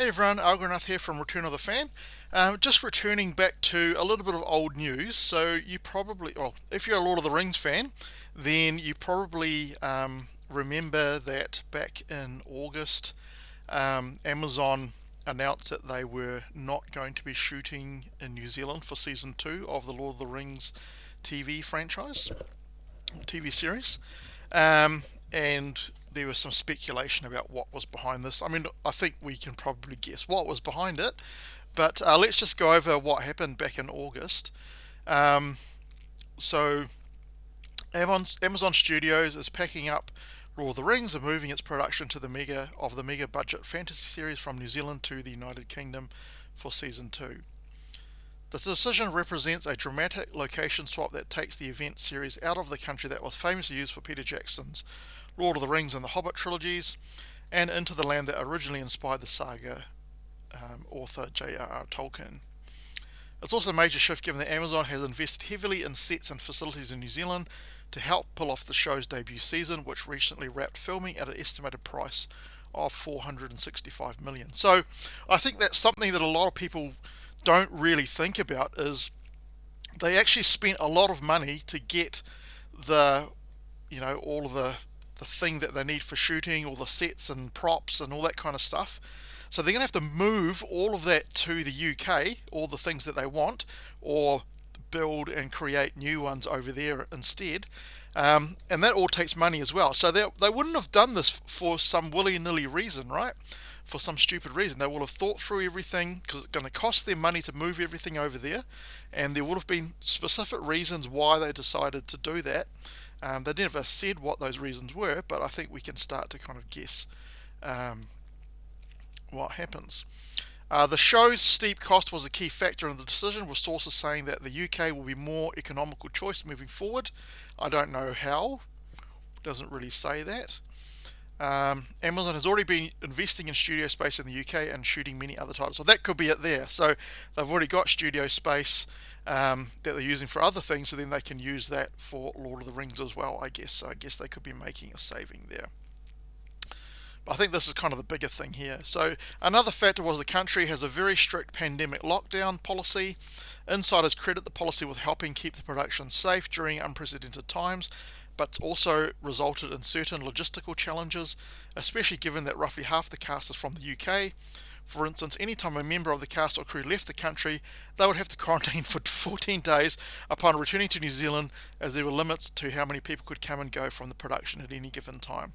Hey everyone, Algranath here from Return of the Fan. Just returning back to a little bit of old news. So you probably, well, if you're a Lord of the Rings fan, then you probably remember that back in August, Amazon announced that they were not going to be shooting in New Zealand for season 2 of the Lord of the Rings TV franchise, TV series. And there was some speculation about what was behind this. I mean, I think we can probably guess what was behind it, but let's just go over what happened back in August. Um, so, Amazon Studios is packing up Lord of the Rings and moving its production to the mega budget fantasy series from New Zealand to the United Kingdom for season 2. The decision represents a dramatic location swap that takes the event series out of the country that was famously used for Peter Jackson's Lord of the Rings and the Hobbit trilogies, and into the land that originally inspired the saga author J.R.R. Tolkien. It's also a major shift given that Amazon has invested heavily in sets and facilities in New Zealand to help pull off the show's debut season, which recently wrapped filming at an estimated price of $465 million. So I think that's something that a lot of people don't really think about, is they actually spent a lot of money to get the, all of the thing that they need for shooting, all the sets and props and all that kind of stuff. So they're going to have to move all of that to the UK, all the things that they want, or build and create new ones over there instead. And that all takes money as well. So they wouldn't have done this for some willy-nilly reason, right? For some stupid reason. They will have thought through everything, because it's going to cost them money to move everything over there, and there would have been specific reasons why they decided to do that. They never said what those reasons were, but I think we can start to kind of guess what happens. The show's steep cost was a key factor in the decision, with sources saying that the UK will be more economical choice moving forward. I don't know how. It doesn't really say that. Amazon has already been investing in studio space in the UK and shooting many other titles. So that could be it there. So they've already got studio space that they're using for other things, so then they can use that for Lord of the Rings as well, I guess. So I guess they could be making a saving there. But I think this is kind of the bigger thing here. So another factor was the country has a very strict pandemic lockdown policy. Insiders credit the policy with helping keep the production safe during unprecedented times, but also resulted in certain logistical challenges, especially given that roughly half the cast is from the UK. For instance, anytime a member of the cast or crew left the country, they would have to quarantine for 14 days upon returning to New Zealand, as there were limits to how many people could come and go from the production at any given time.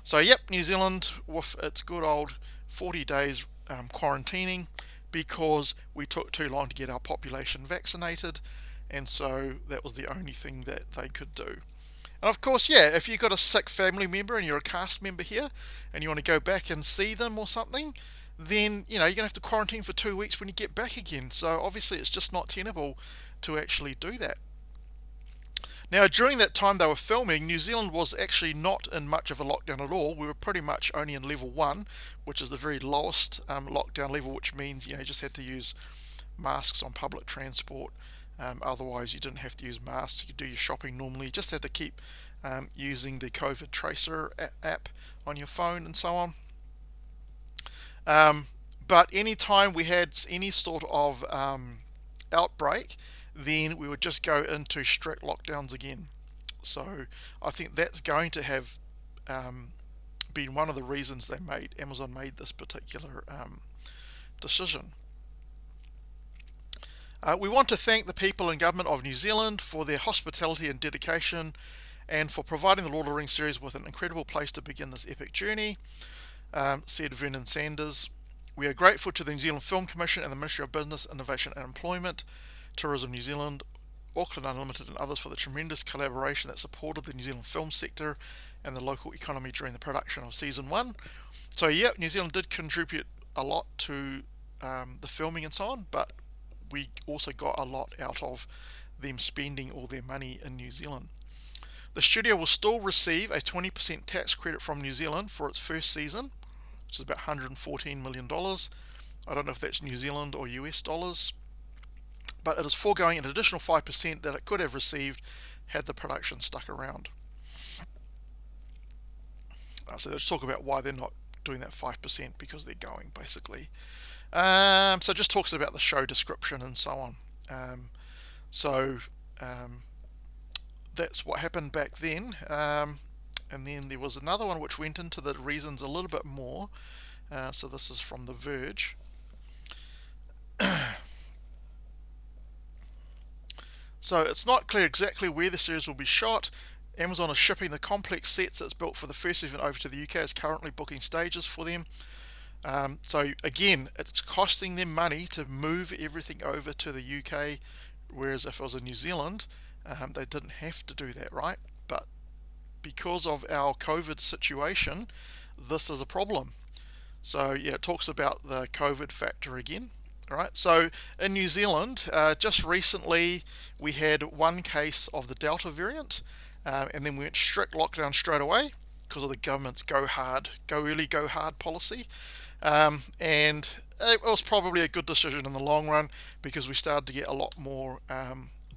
So yep, New Zealand with its good old 40 days quarantining, because we took too long to get our population vaccinated, and so that was the only thing that they could do. And of course, yeah, if you've got a sick family member and you're a cast member here and you want to go back and see them or something, then you're going to have to quarantine for 2 weeks when you get back again. So obviously it's just not tenable to actually do that. Now, during that time they were filming, New Zealand was actually not in much of a lockdown at all. We were pretty much only in level 1, which is the very lowest lockdown level, which means you just had to use masks on public transport. Otherwise, you didn't have to use masks. You could do your shopping normally. You just had to keep using the COVID Tracer app on your phone and so on. But anytime we had any sort of outbreak, then we would just go into strict lockdowns again. So I think that's going to have been one of the reasons Amazon made this particular decision. We want to thank the people and government of New Zealand for their hospitality and dedication, and for providing the Lord of the Rings series with an incredible place to begin this epic journey, said Vernon Sanders. We are grateful to the New Zealand Film Commission and the Ministry of Business, Innovation and Employment, Tourism New Zealand, Auckland Unlimited and others for the tremendous collaboration that supported the New Zealand film sector and the local economy during the production of Season 1. So yeah, New Zealand did contribute a lot to the filming and so on, but we also got a lot out of them spending all their money in New Zealand. The studio will still receive a 20% tax credit from New Zealand for its first season, which is about $114 million. I don't know if that's New Zealand or US dollars, but it is foregoing an additional 5% that it could have received had the production stuck around. So let's talk about why they're not doing that 5% because they're going, basically. So it just talks about the show description and so on. So that's what happened back then. And then there was another one which went into the reasons a little bit more. So this is from The Verge. So it's not clear exactly where the series will be shot. Amazon is shipping the complex sets it's built for the first event over to the UK, is currently booking stages for them. So again, it's costing them money to move everything over to the UK, whereas if it was in New Zealand, they didn't have to do that, right? But because of our COVID situation, this is a problem. So yeah, it talks about the COVID factor again. Right, so in New Zealand, just recently we had one case of the Delta variant, and then we went strict lockdown straight away because of the government's go hard, go early, go hard policy. And it was probably a good decision in the long run because we started to get a lot more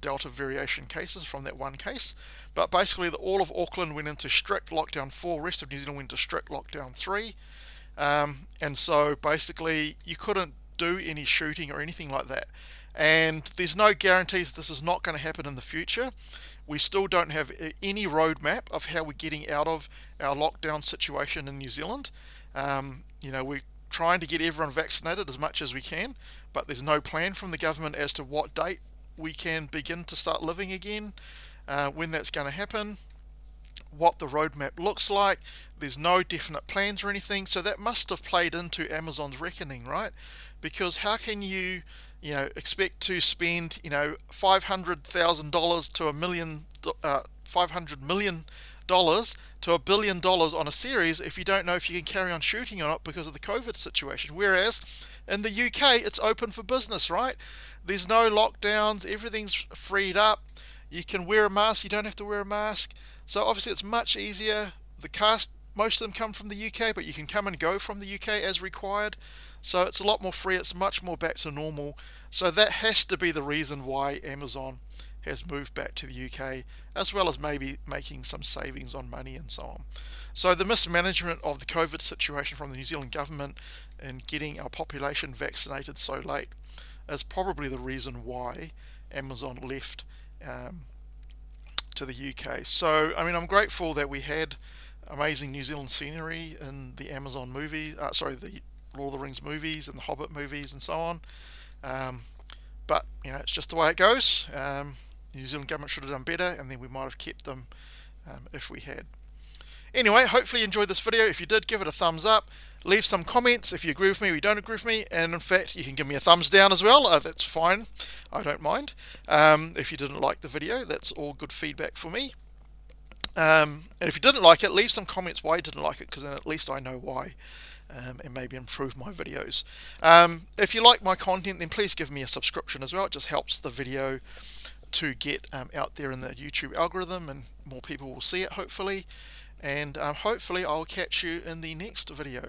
Delta variation cases from that one case. But basically, all of Auckland went into strict lockdown 4, rest of New Zealand went into strict lockdown 3. And so basically, you couldn't do any shooting or anything like that, and there's no guarantees this is not going to happen in the future. We still don't have any roadmap of how we're getting out of our lockdown situation in New Zealand. We're trying to get everyone vaccinated as much as we can, but there's no plan from the government as to what date we can begin to start living again, when that's going to happen, what the roadmap looks like. There's no definite plans or anything, so that must have played into Amazon's reckoning, right? Because how can you expect to spend $500,000 to $500 million to $1 billion on a series if you don't know if you can carry on shooting or not because of the COVID situation? Whereas in the UK, it's open for business, right? There's no lockdowns, everything's freed up. You can wear a mask, you don't have to wear a mask. So obviously it's much easier. The cast, most of them come from the UK, but you can come and go from the UK as required. So it's a lot more free, it's much more back to normal. So that has to be the reason why Amazon has moved back to the UK, as well as maybe making some savings on money and so on. So the mismanagement of the COVID situation from the New Zealand government and getting our population vaccinated so late is probably the reason why Amazon left to the UK. So I mean, I'm grateful that we had amazing New Zealand scenery in the Amazon movie, the Lord of the Rings movies and the Hobbit movies and so on. But it's just the way it goes. The New Zealand government should have done better, and then we might have kept them if we had. Anyway, hopefully you enjoyed this video. If you did, give it a thumbs up. Leave some comments if you agree with me or you don't agree with me. And in fact, you can give me a thumbs down as well. That's fine. I don't mind. If you didn't like the video, that's all good feedback for me. And if you didn't like it, leave some comments why you didn't like it, because then at least I know why. And maybe improve my videos. If you like my content, then please give me a subscription as well. It just helps the video to get out there in the YouTube algorithm, and more people will see it, hopefully. And hopefully I'll catch you in the next video.